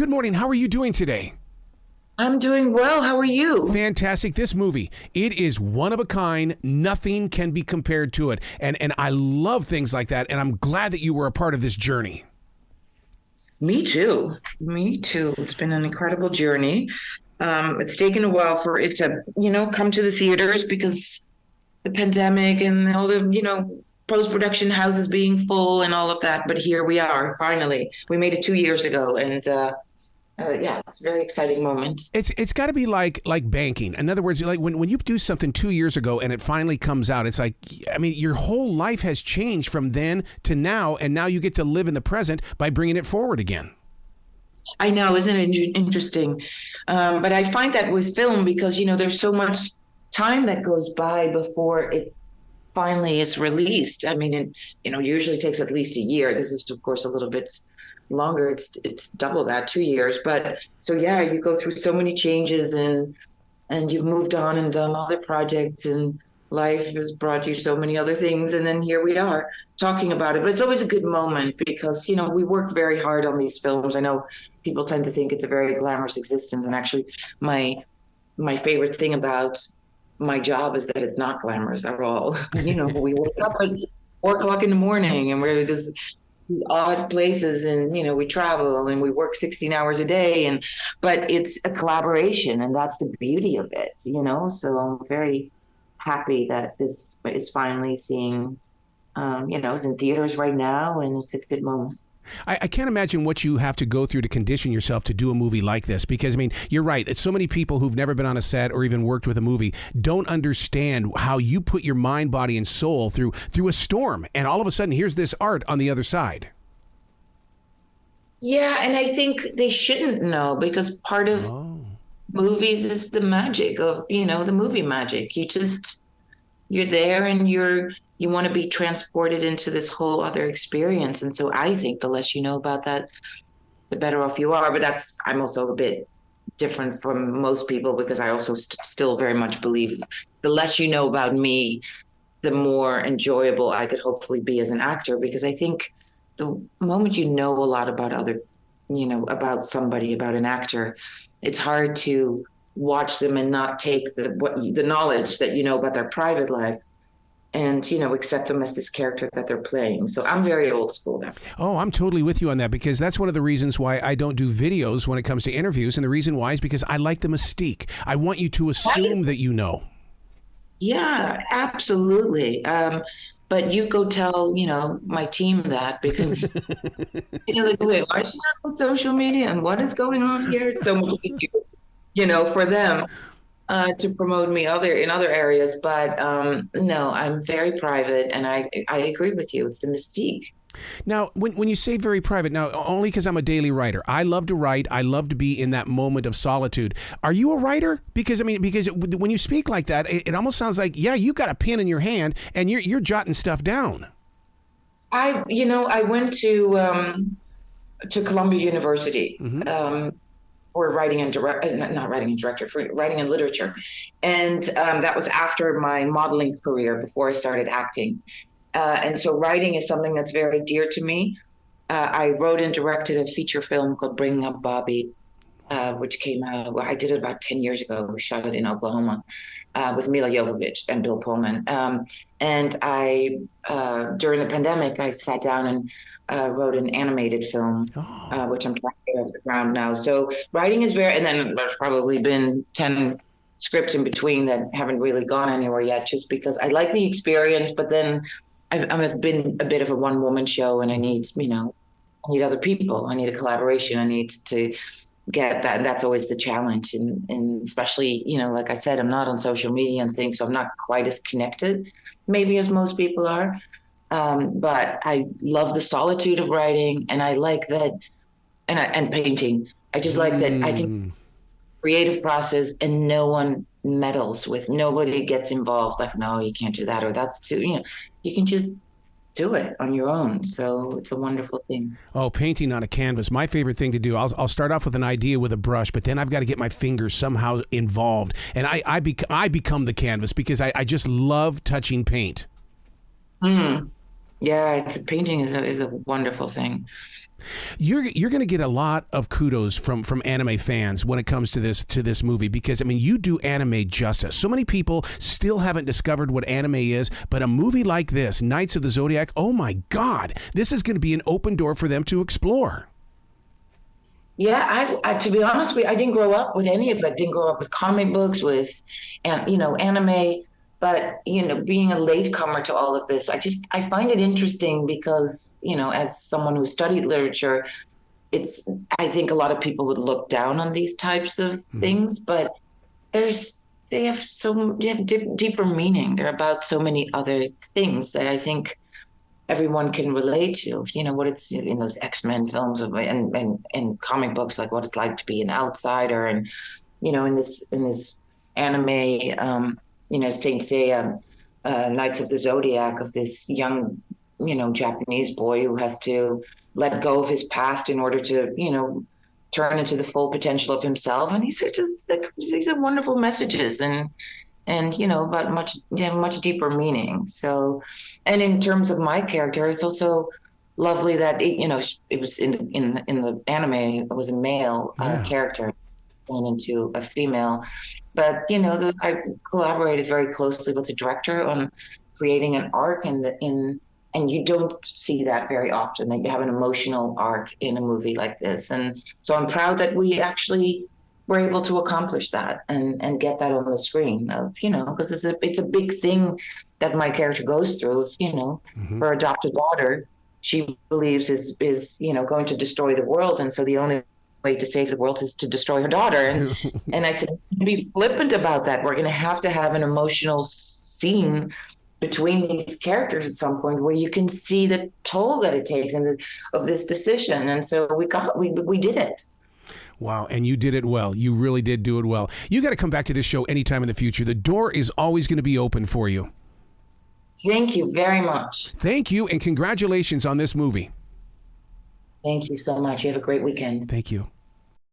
good morning. How are you doing today? I'm doing well. How are you? Fantastic. This movie, it is one of a kind. Nothing can be compared to it. And I love things like that. And I'm glad that you were a part of this journey. Me too. Me too. It's been an incredible journey. It's taken a while for it to, come to the theaters because the pandemic and all the, post-production houses being full and all of that. But here we are, finally. We made it 2 years ago. And it's a very exciting moment. It's got to be like banking. In other words, like when you do something 2 years ago and it finally comes out, it's like, I mean, your whole life has changed from then to now, and now you get to live in the present by bringing it forward again. I know, isn't it interesting? But I find that with film because, there's so much time that goes by before it finally is released. I mean, it, usually takes at least a year. This is, of course, a little bit longer. It's double that, 2 years. But so yeah, you go through so many changes and you've moved on and done other projects and life has brought you so many other things. And then here we are talking about it. But it's always a good moment because, we work very hard on these films. I know people tend to think it's a very glamorous existence. And actually my favorite thing about my job is that it's not glamorous at all. We wake up at 4 o'clock in the morning and we're these odd places and, we travel and we work 16 hours a day but it's a collaboration and that's the beauty of it, so I'm very happy that this is finally seeing, it's in theaters right now and it's a good moment. I can't imagine what you have to go through to condition yourself to do a movie like this because, I mean, you're right. It's so many people who've never been on a set or even worked with a movie don't understand how you put your mind, body, and soul through a storm. And all of a sudden, here's this art on the other side. Yeah, and I think they shouldn't know because part of movies is the magic of, the movie magic. You're there and you want to be transported into this whole other experience. And so I think the less you know about that, the better off you are. But I'm also a bit different from most people because I also still very much believe the less you know about me, the more enjoyable I could hopefully be as an actor. Because I think the moment you know a lot about about somebody, about an actor, it's hard to watch them and not take the knowledge that about their private life and, accept them as this character that they're playing. So I'm very old school there. Oh, I'm totally with you on that because that's one of the reasons why I don't do videos when it comes to interviews. And the reason why is because I like the mystique. I want you to assume that you know. Yeah, absolutely. But you go tell, my team that because, like, wait, why is she not on social media and what is going on here? It's so much easier, for them. To promote me in other areas, but no, I'm very private, and I agree with you. It's the mystique. Now, when you say very private, now only because I'm a daily writer, I love to write. I love to be in that moment of solitude. Are you a writer? Because when you speak like that, it almost sounds like you got a pen in your hand and you're jotting stuff down. I went to Columbia University. Mm-hmm. For writing and not writing and director, for writing and literature. And that was after my modeling career, before I started acting. And so writing is something that's very dear to me. I wrote and directed a feature film called Bringing Up Bobby, which came out, I did it about 10 years ago. We shot it in Oklahoma with Mila Jovovich and Bill Pullman. And I, during the pandemic, I sat down and wrote an animated film, which I'm trying to get off the ground now. So writing is and then there's probably been 10 scripts in between that haven't really gone anywhere yet, just because I like the experience, but then I've been a bit of a one-woman show and I need, I need other people. I need a collaboration. I need to get that. And that's always the challenge. And especially, like I said, I'm not on social media and things, so I'm not quite as connected maybe as most people are. But I love the solitude of writing, and I like that, and painting. I just like that I can creative process and no one meddles with, nobody gets involved. Like, no, you can't do that, or that's too, you can just do it on your own. So it's a wonderful thing. Oh, painting on a canvas. My favorite thing to do. I'll start off with an idea with a brush, but then I've got to get my fingers somehow involved. And I become the canvas because I just love touching paint. Yeah, it's a painting is a wonderful thing. You're going to get a lot of kudos from anime fans when it comes to this movie, because I mean, you do anime justice. So many people still haven't discovered what anime is, but a movie like this, Knights of the Zodiac, oh my God, this is going to be an open door for them to explore. Yeah, I to be honest with you, I didn't grow up with any of it. I didn't grow up with comic books, with, and anime. But being a latecomer to all of this, I find it interesting because as someone who studied literature, I think a lot of people would look down on these types of things, but they have deeper meaning. They're about so many other things that I think everyone can relate to. What it's in those X-Men films and comic books, like what it's like to be an outsider, and in this anime, Saint Seiya, Knights of the Zodiac, of this young Japanese boy who has to let go of his past in order to turn into the full potential of himself. And these are wonderful messages, and about much deeper meaning. So, and in terms of my character, it's also lovely that it was in the anime, it was a male character going into a female, but I collaborated very closely with the director on creating an arc and you don't see that very often, that you have an emotional arc in a movie like this. And so I'm proud that we actually were able to accomplish that and get that on the screen, because it's a big thing that my character goes through. Her adopted daughter, she believes is going to destroy the world. And so the only way to save the world is to destroy her daughter. And I said, be flippant about that. We're going to have an emotional scene between these characters at some point where you can see the toll that it takes of this decision. And so we did it. Wow, and you did it well. You really did do it well. You got to come back to this show anytime in the future. The door is always going to be open for you. Thank you very much. Thank you, and congratulations on this movie. Thank you so much. You have a great weekend. Thank you.